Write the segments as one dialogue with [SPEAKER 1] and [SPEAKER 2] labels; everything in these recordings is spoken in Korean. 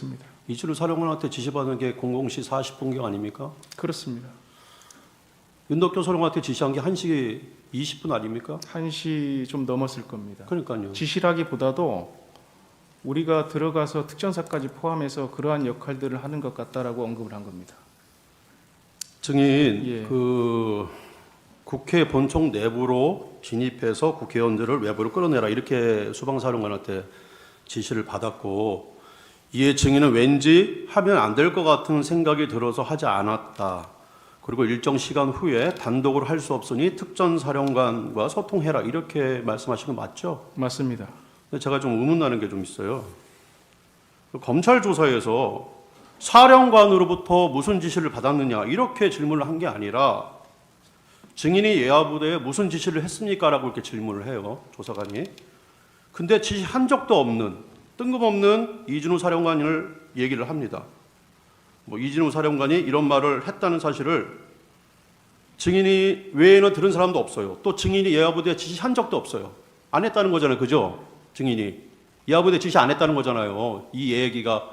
[SPEAKER 1] 그렇습니다.
[SPEAKER 2] 이준우 사령관한테 지시받은 게 00시 40분경 아닙니까?
[SPEAKER 1] 그렇습니다.
[SPEAKER 2] 윤덕교 사령관한테 지시한 게 1시 20분 아닙니까?
[SPEAKER 1] 1시 좀 넘었을 겁니다.
[SPEAKER 2] 그러니까요.
[SPEAKER 1] 지시라기보다도 우리가 들어가서 특전사까지 포함해서 그러한 역할들을 하는 것 같다라고 언급을 한 겁니다.
[SPEAKER 2] 증인
[SPEAKER 1] 예.
[SPEAKER 2] 그 국회 본청 내부로 진입해서 국회의원들을 외부로 끌어내라 이렇게 수방사령관한테 지시를 받았고 이에 증인은 왠지 하면 안 될 것 같은 생각이 들어서 하지 않았다. 그리고 일정 시간 후에 단독으로 할 수 없으니 특전사령관과 소통해라 이렇게 말씀하신 거 맞죠?
[SPEAKER 1] 맞습니다.
[SPEAKER 2] 근데 제가 좀 의문나는 게 좀 있어요. 검찰 조사에서 사령관으로부터 무슨 지시를 받았느냐 이렇게 질문을 한 게 아니라 증인이 예하부대에 무슨 지시를 했습니까? 라고 이렇게 질문을 해요. 조사관이. 근데 지시한 적도 없는 뜬금없는 이준우 사령관을 얘기를 합니다. 뭐 이준우 사령관이 이런 말을 했다는 사실을 증인이 외에는 들은 사람도 없어요. 또 증인이 예하부대에 지시한 적도 없어요. 안 했다는 거잖아요. 그죠? 증인이. 예하부대 지시 안 했다는 거잖아요. 이 얘기가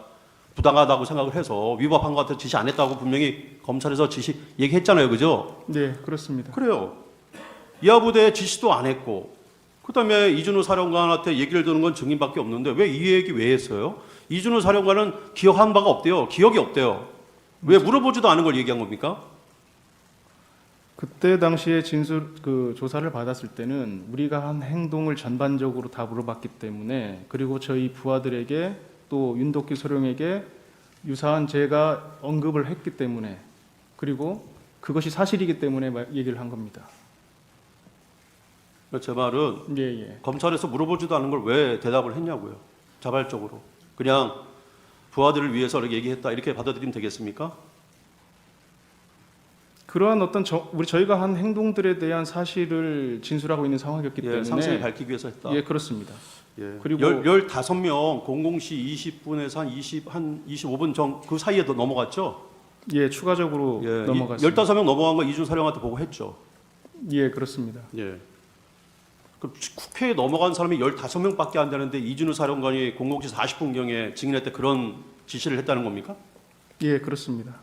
[SPEAKER 2] 부당하다고 생각을 해서 위법한 것 같아서 지시 안 했다고 분명히 검찰에서 지시 얘기했잖아요. 그죠?
[SPEAKER 1] 네, 그렇습니다.
[SPEAKER 2] 그래요. 예하부대에 지시도 안 했고 그다음에 이준우 사령관한테 얘기를 듣는 건 증인밖에 없는데 왜 이 얘기 왜 했어요? 이준우 사령관은 기억한 바가 없대요. 기억이 없대요. 왜 물어보지도 않은 걸 얘기한 겁니까?
[SPEAKER 1] 그때 당시에 조사를 받았을 때는 우리가 한 행동을 전반적으로 다 물어봤기 때문에 그리고 저희 부하들에게 또 윤덕기 소령에게 유사한 제가 언급을 했기 때문에 그리고 그것이 사실이기 때문에 얘기를 한 겁니다.
[SPEAKER 2] 제 말은
[SPEAKER 1] 예.
[SPEAKER 2] 검찰에서 물어보지도 않은 걸 왜 대답을 했냐고요. 자발적으로. 그냥 부하들을 위해서 이렇게 얘기했다 이렇게 받아들이면 되겠습니까?
[SPEAKER 1] 그러한 어떤 저희가 한 행동들에 대한 사실을 진술하고 있는 상황이었기 때문에
[SPEAKER 2] 상세히 밝히기 위해서 했다.
[SPEAKER 1] 예, 그렇습니다.
[SPEAKER 2] 예.
[SPEAKER 1] 그리고
[SPEAKER 2] 15명 00시 20분에서 한 25분 전 그 사이에 더 넘어갔죠?
[SPEAKER 1] 예, 추가적으로
[SPEAKER 2] 예.
[SPEAKER 1] 넘어갔습니다.
[SPEAKER 2] 15명 넘어간 거 이준 사령한테 보고 했죠.
[SPEAKER 1] 예, 그렇습니다.
[SPEAKER 2] 예. 그 국회에 넘어간 사람이 15명밖에 안 되는데 이준우 사령관이 00시 40분경에 증인할 때 그런 지시를 했다는 겁니까?
[SPEAKER 1] 예, 그렇습니다.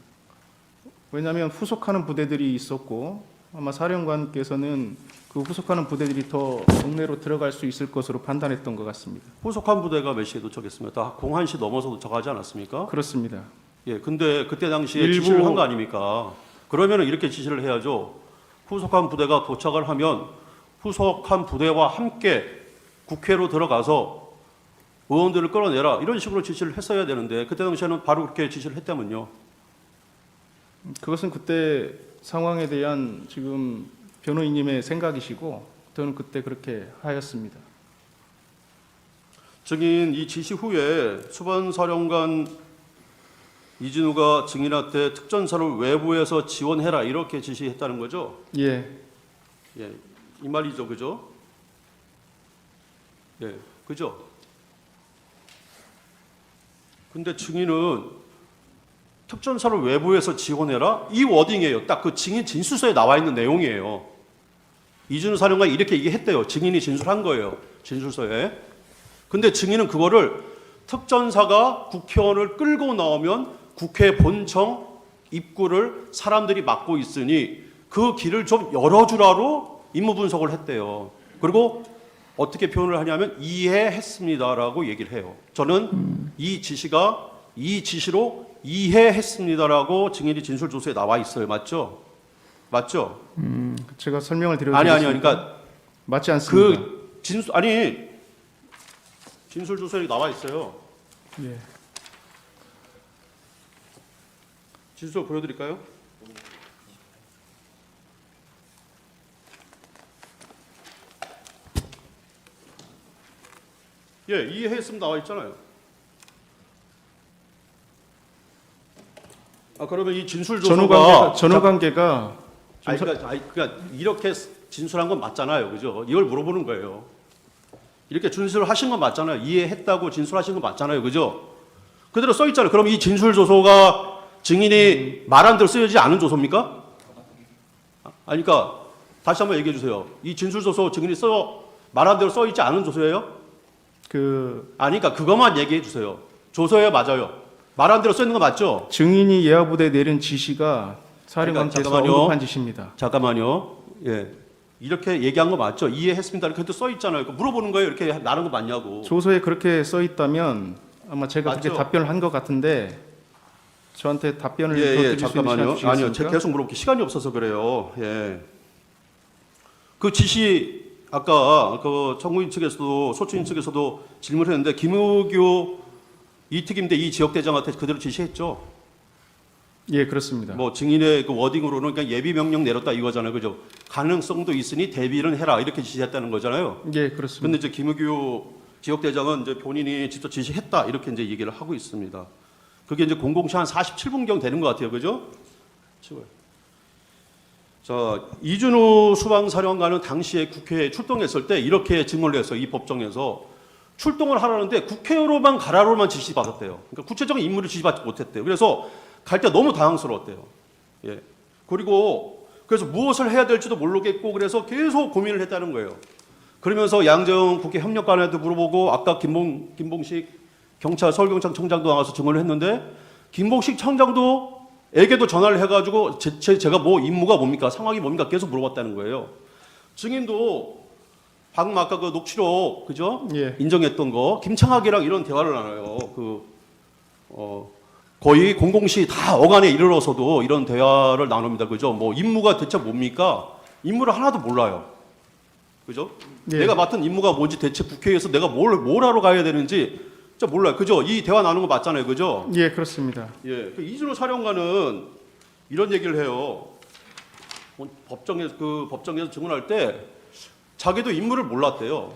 [SPEAKER 1] 왜냐하면 후속하는 부대들이 있었고 아마 사령관께서는 그 후속하는 부대들이 더 동네로 들어갈 수 있을 것으로 판단했던 것 같습니다.
[SPEAKER 2] 후속한 부대가 몇 시에 도착했습니까? 다 01시 넘어서 도착하지 않았습니까?
[SPEAKER 1] 그렇습니다.
[SPEAKER 2] 예, 근데 그때 당시에
[SPEAKER 1] 일부-
[SPEAKER 2] 지시를 한 거 아닙니까? 그러면은 이렇게 지시를 해야죠. 후속한 부대가 도착을 하면 후속한 부대와 함께 국회로 들어가서 의원들을 끌어내라 이런 식으로 지시를 했어야 되는데 그때 당시에는 바로 그렇게 지시를 했다면요.
[SPEAKER 1] 그것은 그때 상황에 대한 지금 변호인님의 생각이시고 저는 그때 그렇게 하였습니다.
[SPEAKER 2] 증인 이 지시 후에 수반사령관 이진우가 증인한테 특전사를 외부에서 지원해라 이렇게 지시했다는 거죠?
[SPEAKER 1] 예,
[SPEAKER 2] 예, 이 말이죠, 그죠? 예, 그죠? 근데 증인은 특전사를 외부에서 지원해라 이 워딩이에요. 딱 그 증인 진술서에 나와 있는 내용이에요. 이준우 사령관이 이렇게 얘기했대요. 증인이 진술한 거예요. 진술서에. 근데 증인은 그거를 특전사가 국회의원을 끌고 나오면 국회 본청 입구를 사람들이 막고 있으니 그 길을 좀 열어주라로 임무 분석을 했대요. 그리고 어떻게 표현을 하냐면 이해했습니다라고 얘기를 해요. 저는 이 지시로 이해했습니다라고 증인이 진술조서에 나와 있어요. 맞죠? 맞죠?
[SPEAKER 1] 제가 설명을 드려드리겠습니다.
[SPEAKER 2] 아니요. 그러니까
[SPEAKER 1] 맞지 않습니다.
[SPEAKER 2] 그 진술조서에 나와 있어요.
[SPEAKER 1] 예.
[SPEAKER 2] 진술 보여드릴까요? 예, 이해했으면 나와 있잖아요. 그러면 이 진술조서가
[SPEAKER 1] 전후 관계가
[SPEAKER 2] 그러니까 이렇게 진술한 건 맞잖아요, 그죠? 이걸 물어보는 거예요. 이렇게 진술하신 건 맞잖아요. 이해했다고 진술하신 건 맞잖아요, 그죠? 그대로 써 있잖아요. 그럼 이 진술조서가 증인이 말한 대로 쓰여지지 않은 조서입니까? 그러니까 다시 한번 얘기해 주세요. 이 진술조서 증인이 말한 대로 써 있지 않은 조서예요? 그러니까 그것만 얘기해 주세요. 조서에 맞아요. 말한 대로 써 있는 거 맞죠?
[SPEAKER 1] 증인이 예하부대에 내린 지시가 사령관께서
[SPEAKER 2] 잠깐만요.
[SPEAKER 1] 언급한 지시입니다.
[SPEAKER 2] 잠깐만요. 예. 이렇게 얘기한 거 맞죠? 이해했습니다. 이렇게 써 있잖아요. 물어보는 거예요. 이렇게 나는 거 맞냐고.
[SPEAKER 1] 조서에 그렇게 써 있다면 아마 제가 그렇게
[SPEAKER 2] 맞죠?
[SPEAKER 1] 답변을 한 것 같은데 저한테 답변을 더
[SPEAKER 2] 예,
[SPEAKER 1] 드릴 수 있는
[SPEAKER 2] 잠깐만요.
[SPEAKER 1] 시간
[SPEAKER 2] 아니요,
[SPEAKER 1] 주시겠습니까?
[SPEAKER 2] 제가 계속 물어볼게 시간이 없어서 그래요. 예. 그 지시 아까 그 청구인 측에서도 소추인 측에서도 질문을 했는데 김우규 이특임대 이 지역대장한테 그대로 지시했죠.
[SPEAKER 1] 예, 그렇습니다.
[SPEAKER 2] 뭐 증인의 그 워딩으로는 그냥 예비 명령 내렸다 이거잖아요, 그죠? 가능성도 있으니 대비는 해라 이렇게 지시했다는 거잖아요.
[SPEAKER 1] 예, 그렇습니다.
[SPEAKER 2] 근데 이제 김우규 지역대장은 이제 본인이 직접 지시했다 이렇게 이제 얘기를 하고 있습니다. 그게 이제 00시 한 47분경 되는 것 같아요, 그죠? 치워요. 자, 이준호 수방사령관은 당시에 국회에 출동했을 때 이렇게 증언을 했어요. 이 법정에서 출동을 하라는데 국회로만 가라로만 지시받았대요. 그러니까 구체적인 임무를 지시받지 못했대요. 그래서 갈 때 너무 당황스러웠대요. 예. 그리고 그래서 무엇을 해야 될지도 모르겠고 그래서 계속 고민을 했다는 거예요. 그러면서 양재영 국회 협력관한테 물어보고 아까 김봉식 경찰 서울경찰청장도 나와서 증언을 했는데 김봉식 청장도 에게도 전화를 해가지고 제가 뭐 임무가 뭡니까 상황이 뭡니까 계속 물어봤다는 거예요. 증인도 방금 아까 그 녹취록 그죠?
[SPEAKER 1] 예.
[SPEAKER 2] 인정했던 거 김창학이랑 이런 대화를 나눠요. 거의 00시 다 어간에 이르러서도 이런 대화를 나눕니다. 그죠? 뭐 임무가 대체 뭡니까? 임무를 하나도 몰라요. 그죠?
[SPEAKER 1] 예.
[SPEAKER 2] 내가 맡은 임무가 뭔지 대체 국회에서 내가 뭘 하러 가야 되는지 진짜 몰라요. 그죠? 이 대화 나누는 거 맞잖아요. 그죠?
[SPEAKER 1] 예, 그렇습니다.
[SPEAKER 2] 예. 그 이준호 사령관은 이런 얘기를 해요. 법정에서 증언할 때 자기도 임무를 몰랐대요.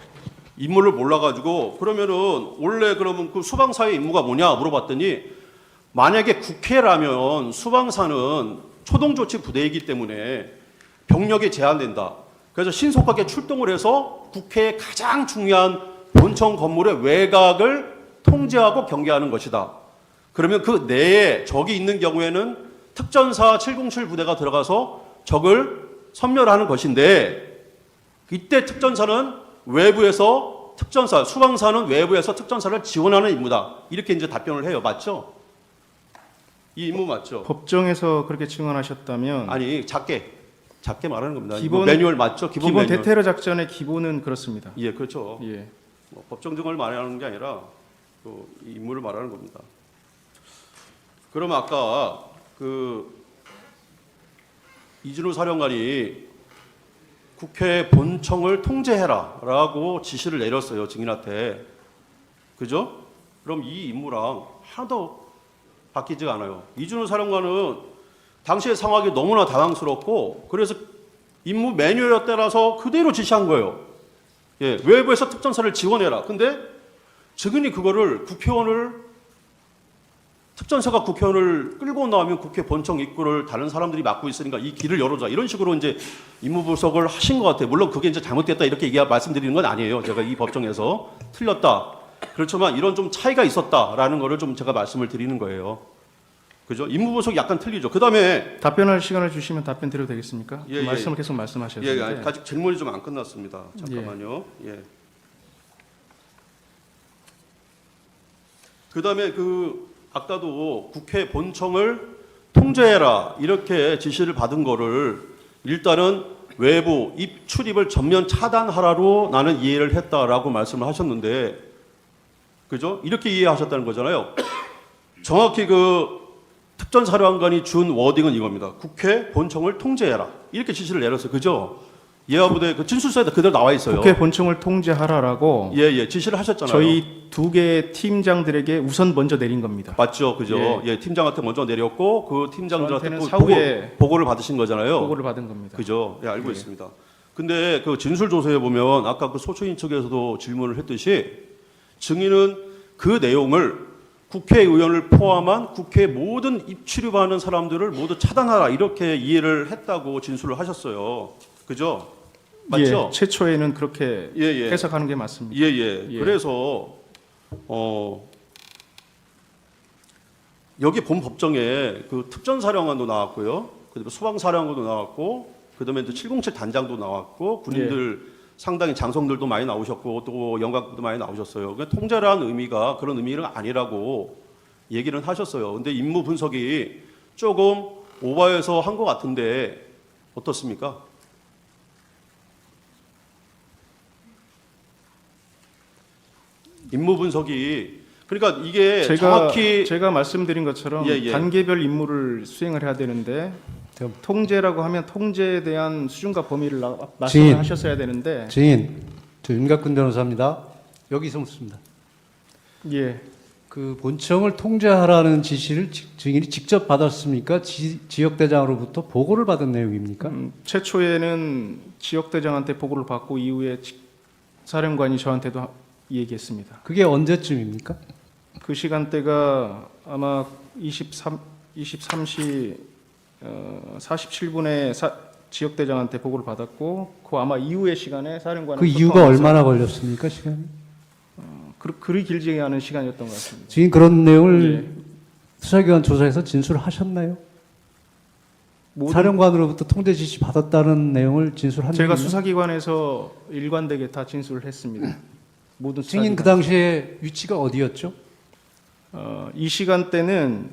[SPEAKER 2] 임무를 몰라가지고 그러면은 원래 그러면 그 수방사의 임무가 뭐냐 물어봤더니 만약에 국회라면 수방사는 초동조치 부대이기 때문에 병력이 제한된다. 그래서 신속하게 출동을 해서 국회의 가장 중요한 본청 건물의 외곽을 통제하고 경계하는 것이다. 그러면 그 내에 적이 있는 경우에는 특전사 707 부대가 들어가서 적을 섬멸하는 것인데 이때 특전사는 외부에서 수방사는 외부에서 특전사를 지원하는 임무다. 이렇게 이제 답변을 해요. 맞죠? 이 임무 맞죠?
[SPEAKER 1] 법정에서 그렇게 증언하셨다면
[SPEAKER 2] 아니 작게 말하는 겁니다.
[SPEAKER 1] 기본-
[SPEAKER 2] 매뉴얼 맞죠? 기본 매뉴얼.
[SPEAKER 1] 대테러 작전의 기본은 그렇습니다.
[SPEAKER 2] 예, 그렇죠.
[SPEAKER 1] 예.
[SPEAKER 2] 뭐 법정 증언을 말하는 게 아니라 이 임무를 말하는 겁니다. 그럼 아까 이준호 사령관이 국회 본청을 통제해라라고 지시를 내렸어요 증인한테. 그죠? 그럼 이 임무랑 하나도 바뀌지가 않아요. 이준호 사령관은 당시의 상황이 너무나 당황스럽고 그래서 임무 매뉴얼에 따라서 그대로 지시한 거예요. 예, 외부에서 특전사를 지원해라. 근데 증인이 그거를 특전사가 국회의원을 끌고 나오면 국회 본청 입구를 다른 사람들이 막고 있으니까 이 길을 열어줘. 이런 식으로 이제 임무 분석을 하신 것 같아요. 물론 그게 이제 잘못됐다 이렇게 말씀드리는 건 아니에요. 제가 이 법정에서 틀렸다. 그렇지만 이런 좀 차이가 있었다라는 거를 좀 제가 말씀을 드리는 거예요. 그죠? 임무 분석이 약간 틀리죠. 그 다음에
[SPEAKER 1] 답변할 시간을 주시면 답변 드려도 되겠습니까?
[SPEAKER 2] 예, 예.
[SPEAKER 1] 말씀을 계속 말씀하셔야
[SPEAKER 2] 예,
[SPEAKER 1] 되는데.
[SPEAKER 2] 아직 질문이 좀 안 끝났습니다. 잠깐만요. 예. 그 다음에 아까도 국회 본청을 통제해라 이렇게 지시를 받은 거를 일단은 외부 출입을 전면 차단하라로 나는 이해를 했다라고 말씀을 하셨는데, 그죠? 이렇게 이해하셨다는 거잖아요. 정확히 특전사령관이 준 워딩은 이겁니다. 국회 본청을 통제해라 이렇게 지시를 내렸어요. 그죠? 예하부대 진술서에 그대로 나와 있어요.
[SPEAKER 1] 국회 본청을 통제하라라고
[SPEAKER 2] 예, 지시를 하셨잖아요.
[SPEAKER 1] 저희 두 개의 팀장들에게 우선 먼저 내린 겁니다.
[SPEAKER 2] 맞죠, 그죠?
[SPEAKER 1] 예.
[SPEAKER 2] 팀장한테 먼저 내렸고 그 팀장들한테
[SPEAKER 1] 저한테는
[SPEAKER 2] 또
[SPEAKER 1] 사후에
[SPEAKER 2] 보고를 받으신 거잖아요.
[SPEAKER 1] 보고를 받은 겁니다.
[SPEAKER 2] 그죠? 예, 알고
[SPEAKER 1] 예.
[SPEAKER 2] 있습니다. 근데 그 진술 조서에 보면 아까 그 소추인 측에서도 질문을 했듯이 증인은 그 내용을 국회의원을 포함한 국회 모든 입출입하는 사람들을 모두 차단하라 이렇게 이해를 했다고 진술을 하셨어요. 그죠? 맞죠?
[SPEAKER 1] 예, 최초에는 그렇게
[SPEAKER 2] 예.
[SPEAKER 1] 해석하는 게 맞습니다.
[SPEAKER 2] 예.
[SPEAKER 1] 예.
[SPEAKER 2] 그래서 여기 본 법정에 그 특전사령관도 나왔고요. 그다음에 수방사령관도 나왔고, 그다음에 707 단장도 나왔고, 군인들 상당히 장성들도 많이 나오셨고, 또 영광도 많이 나오셨어요. 그러니까 통제라는 의미가 그런 의미가 아니라고 얘기는 하셨어요. 근데 임무 분석이 조금 오버해서 한 것 같은데 어떻습니까? 임무 분석이 그러니까 이게 정확히
[SPEAKER 1] 제가 말씀드린 것처럼
[SPEAKER 2] 예, 예.
[SPEAKER 1] 단계별 임무를 수행을 해야 되는데 통제라고 하면 통제에 대한 수준과 범위를 말씀을 하셨어야 되는데
[SPEAKER 3] 증인, 저 윤갑근 변호사입니다. 여기서 묻습니다.
[SPEAKER 1] 예.
[SPEAKER 3] 그 본청을 통제하라는 지시를 증인이 직접 받았습니까? 지역대장으로부터 보고를 받은 내용입니까?
[SPEAKER 1] 최초에는 지역대장한테 보고를 받고 이후에 사령관이 저한테도 얘기했습니다.
[SPEAKER 3] 그게 언제쯤입니까?
[SPEAKER 1] 그 시간대가 아마 23시 47분에 지역대장한테 보고를 받았고 그 아마 이후의 시간에 사령관은
[SPEAKER 3] 그 이유가 얼마나 걸렸습니까, 시간이?
[SPEAKER 1] 그리 길지 않은 시간이었던 것 같습니다.
[SPEAKER 3] 증인 그런 내용을
[SPEAKER 1] 예.
[SPEAKER 3] 수사기관 조사에서 진술하셨나요? 사령관으로부터 통제 지시 받았다는 내용을 진술한
[SPEAKER 1] 제가
[SPEAKER 3] 적이 있나요?
[SPEAKER 1] 수사기관에서 일관되게 다 진술을 했습니다. 모든
[SPEAKER 3] 증인 그
[SPEAKER 1] 수사기관.
[SPEAKER 3] 당시에 위치가 어디였죠?
[SPEAKER 1] 이 시간대는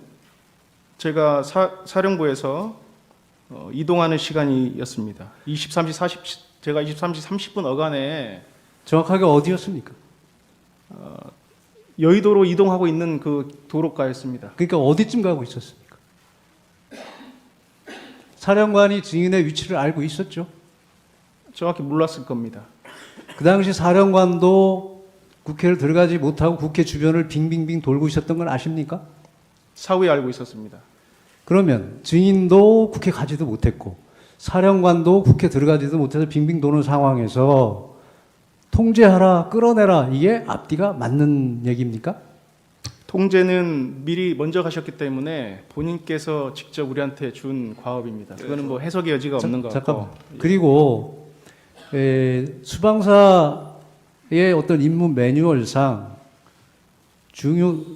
[SPEAKER 1] 제가 사령부에서 이동하는 시간이었습니다. 23시 30분 어간에
[SPEAKER 3] 정확하게 어디였습니까?
[SPEAKER 1] 여의도로 이동하고 있는 그 도로가였습니다.
[SPEAKER 3] 그러니까 어디쯤 가고 있었습니까? 사령관이 증인의 위치를 알고 있었죠?
[SPEAKER 1] 정확히 몰랐을 겁니다.
[SPEAKER 3] 그 당시 사령관도 국회를 들어가지 못하고 국회 주변을 빙빙빙 돌고 있었던 건 아십니까?
[SPEAKER 1] 사후에 알고 있었습니다.
[SPEAKER 3] 그러면 증인도 국회 가지도 못했고 사령관도 국회 들어가지도 못해서 빙빙 도는 상황에서 통제하라, 끌어내라 이게 앞뒤가 맞는 얘기입니까?
[SPEAKER 1] 통제는 미리 먼저 가셨기 때문에 본인께서 직접 우리한테 준 과업입니다. 그거는 뭐 해석의 여지가 없는 것 같고.
[SPEAKER 3] 잠깐만. 그리고 수방사의 어떤 임무 매뉴얼상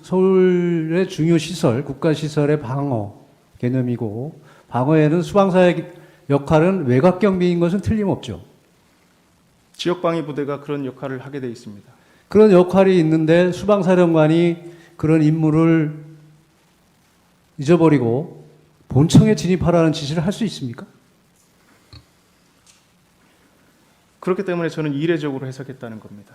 [SPEAKER 3] 서울의 중요 시설, 국가 시설의 방어 개념이고 방어에는 수방사의 역할은 외곽 경비인 것은 틀림없죠.
[SPEAKER 1] 지역방위 부대가 그런 역할을 하게 돼 있습니다.
[SPEAKER 3] 그런 역할이 있는데 수방사령관이 그런 임무를 잊어버리고 본청에 진입하라는 지시를 할 수 있습니까?
[SPEAKER 1] 그렇기 때문에 저는 이례적으로 해석했다는 겁니다.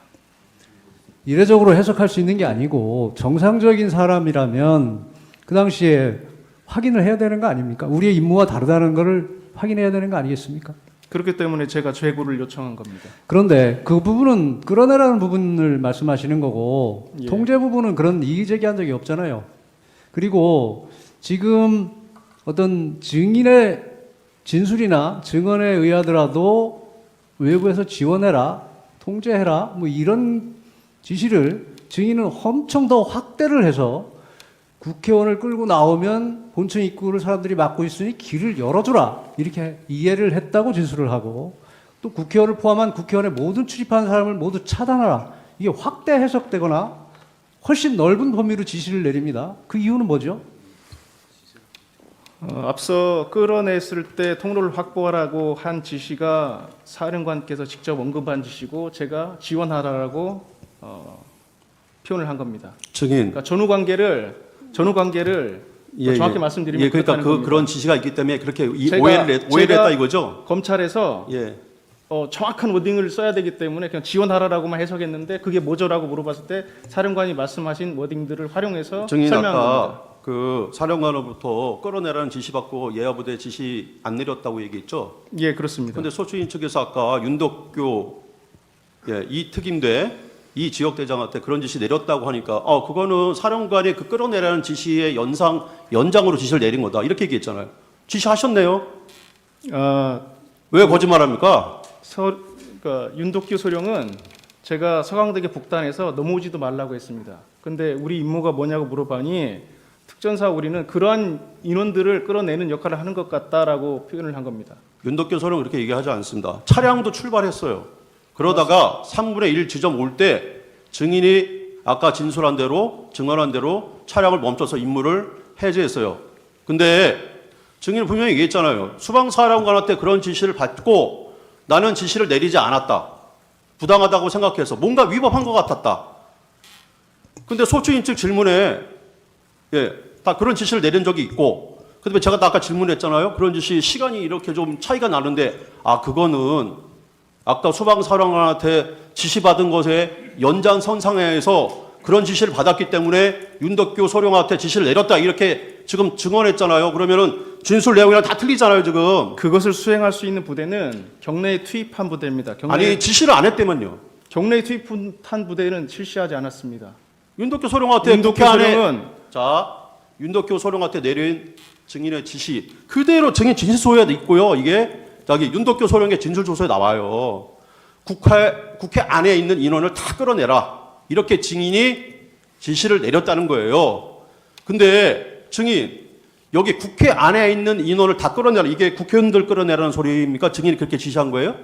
[SPEAKER 3] 이례적으로 해석할 수 있는 게 아니고 정상적인 사람이라면 그 당시에 확인을 해야 되는 거 아닙니까? 우리의 임무와 다르다는 것을 확인해야 되는 거 아니겠습니까?
[SPEAKER 1] 그렇기 때문에 제가 재구를 요청한 겁니다.
[SPEAKER 3] 그런데 그 부분은 끌어내라는 부분을 말씀하시는 거고
[SPEAKER 1] 예.
[SPEAKER 3] 통제 부분은 그런 이의 제기한 적이 없잖아요. 그리고 지금 어떤 증인의 진술이나 증언에 의하더라도 외부에서 지원해라, 통제해라 뭐 이런 지시를 증인은 엄청 더 확대를 해서 국회의원을 끌고 나오면 본청 입구를 사람들이 막고 있으니 길을 열어주라 이렇게 이해를 했다고 진술을 하고 또 국회의원을 포함한 국회의원의 모든 출입하는 사람을 모두 차단하라 이게 확대 해석되거나 훨씬 넓은 범위로 지시를 내립니다. 그 이유는 뭐죠?
[SPEAKER 1] 앞서 끌어냈을 때 통로를 확보하라고 한 지시가 사령관께서 직접 언급한 지시고 제가 지원하라고 표현을 한 겁니다.
[SPEAKER 2] 증인
[SPEAKER 1] 그러니까 전후 관계를 정확히 말씀드리면
[SPEAKER 2] 예, 그러니까
[SPEAKER 1] 그렇다는 겁니다.
[SPEAKER 2] 그런 지시가 있기 때문에 그렇게
[SPEAKER 1] 제가-
[SPEAKER 2] 오해를
[SPEAKER 1] 제가
[SPEAKER 2] 했다 이거죠.
[SPEAKER 1] 검찰에서
[SPEAKER 2] 예.
[SPEAKER 1] 정확한 워딩을 써야 되기 때문에 그냥 지원하라라고만 해석했는데 그게 뭐죠라고 물어봤을 때 사령관이 말씀하신 워딩들을 활용해서
[SPEAKER 2] 증인
[SPEAKER 1] 설명한
[SPEAKER 2] 아까
[SPEAKER 1] 겁니다.
[SPEAKER 2] 그 사령관으로부터 끌어내라는 지시받고 예하부대 지시 안 내렸다고 얘기했죠.
[SPEAKER 1] 예, 그렇습니다.
[SPEAKER 2] 그런데 소추인 측에서 아까 윤덕교 이 특임대 이 지역대장한테 그런 지시 내렸다고 하니까 그거는 사령관이 그 끌어내라는 지시의 연장으로 지시를 내린 거다 이렇게 얘기했잖아요. 지시하셨네요. 왜 거짓말합니까?
[SPEAKER 1] 그러니까 윤덕규 소령은 제가 서강대교 북단에서 넘어오지도 말라고 했습니다. 근데 우리 임무가 뭐냐고 물어봐니 특전사 우리는 그러한 인원들을 끌어내는 역할을 하는 것 같다라고 표현을 한 겁니다.
[SPEAKER 2] 윤덕교 소령 그렇게 얘기하지 않습니다. 차량도 출발했어요. 그러다가 3분의 1 지점 올 때 증인이 아까 진술한 대로 증언한 대로 차량을 멈춰서 임무를 해제했어요. 근데 증인은 분명히 얘기했잖아요. 수방사령관한테 그런 지시를 받고 나는 지시를 내리지 않았다. 부당하다고 생각해서 뭔가 위법한 것 같았다. 근데 소추인 측 질문에 예, 다 그런 지시를 내린 적이 있고, 그다음에 제가 아까 질문했잖아요. 그런 지시 시간이 이렇게 좀 차이가 나는데, 그거는 아까 소방사령관한테 지시받은 것에 연장선상에서 그런 지시를 받았기 때문에 윤덕교 소령한테 지시를 내렸다 이렇게 지금 증언했잖아요. 그러면은 진술 내용이랑 다 틀리잖아요, 지금.
[SPEAKER 1] 그것을 수행할 수 있는 부대는 경내에 투입한 부대입니다.
[SPEAKER 2] 아니, 지시를 안 했다면요.
[SPEAKER 1] 경내에 투입한 부대는 실시하지 않았습니다.
[SPEAKER 2] 윤덕교 소령한테
[SPEAKER 1] 윤덕교
[SPEAKER 2] 국회 안에
[SPEAKER 1] 소령은
[SPEAKER 2] 윤덕교 소령한테 내린 증인의 지시 그대로 증인 진술서에 있고요. 이게 여기 윤덕교 소령의 진술조서에 나와요. 국회 안에 있는 인원을 다 끌어내라. 이렇게 증인이 지시를 내렸다는 거예요. 근데 증인 여기 국회 안에 있는 인원을 다 끌어내라. 이게 국회의원들 끌어내라는 소리입니까? 증인이 그렇게 지시한 거예요?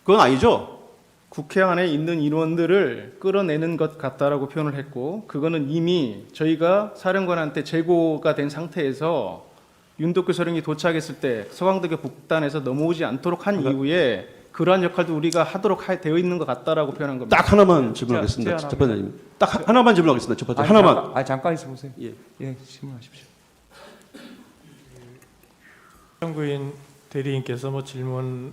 [SPEAKER 2] 그건 아니죠.
[SPEAKER 1] 국회 안에 있는 인원들을 끌어내는 것 같다라고 표현을 했고, 그거는 이미 저희가 사령관한테 제고가 된 상태에서 윤덕교 소령이 도착했을 때 서강대교 북단에서 넘어오지 않도록 한 이후에 그러한 역할도 우리가 하도록 되어 있는 것 같다라고 표현한 겁니다.
[SPEAKER 2] 딱 하나만 질문하겠습니다. 재판장님. 딱 하나만 질문하겠습니다. 재판장님. 하나만.
[SPEAKER 4] 잠깐 있어 보세요.
[SPEAKER 2] 예.
[SPEAKER 4] 예, 질문하십시오.
[SPEAKER 5] 정구인 대리인께서 뭐 질문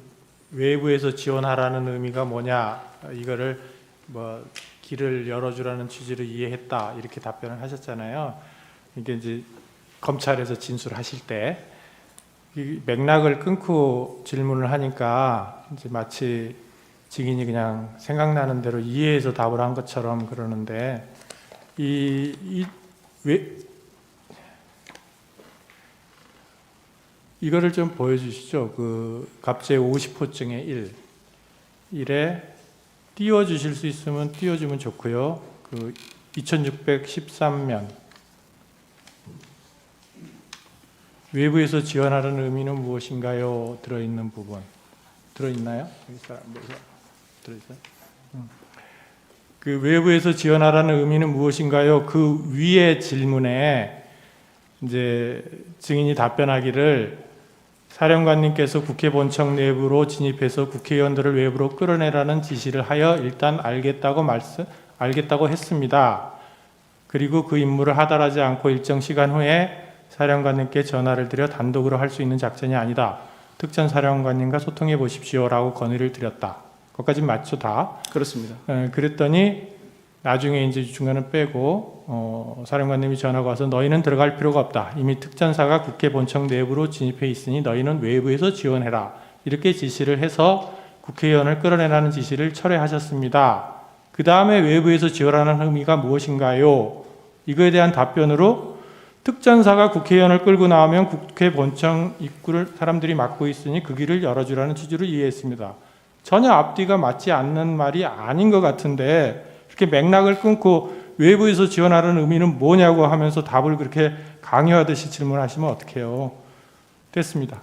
[SPEAKER 5] 외부에서 지원하라는 의미가 뭐냐 이거를 뭐 길을 열어주라는 취지로 이해했다 이렇게 답변을 하셨잖아요. 이게 이제 검찰에서 진술하실 때 이 맥락을 끊고 질문을 하니까 이제 마치 증인이 그냥 생각나는 대로 이해해서 답을 한 것처럼 그러는데 이거를 좀 보여주시죠. 그 갑제 50호증의 1에 띄워주실 수 있으면 띄워주면 좋고요. 그 2613면 외부에서 지원하는 의미는 무엇인가요? 들어있는 부분 들어있나요? 들어있어요? 그 외부에서 지원하라는 의미는 무엇인가요? 그 위의 질문에 이제 증인이 답변하기를 사령관님께서 국회 본청 내부로 진입해서 국회의원들을 외부로 끌어내라는 지시를 하여 일단 알겠다고 했습니다. 그리고 그 임무를 하달하지 않고 일정 시간 후에 사령관님께 전화를 드려 단독으로 할 수 있는 작전이 아니다. 특전 사령관님과 소통해 보십시오라고 건의를 드렸다. 거기까지 맞죠, 다?
[SPEAKER 1] 그렇습니다.
[SPEAKER 5] 그랬더니 나중에 이제 중간은 빼고 사령관님이 전화가 와서 너희는 들어갈 필요가 없다. 이미 특전사가 국회 본청 내부로 진입해 있으니 너희는 외부에서 지원해라. 이렇게 지시를 해서 국회의원을 끌어내라는 지시를 철회하셨습니다. 그 다음에 외부에서 지원하는 의미가 무엇인가요? 이거에 대한 답변으로 특전사가 국회의원을 끌고 나오면 국회 본청 입구를 사람들이 막고 있으니 그 길을 열어주라는 취지로 이해했습니다. 전혀 앞뒤가 맞지 않는 말이 아닌 것 같은데 이렇게 맥락을 끊고 외부에서 지원하라는 의미는 뭐냐고 하면서 답을 그렇게 강요하듯이 질문하시면 어떡해요. 됐습니다.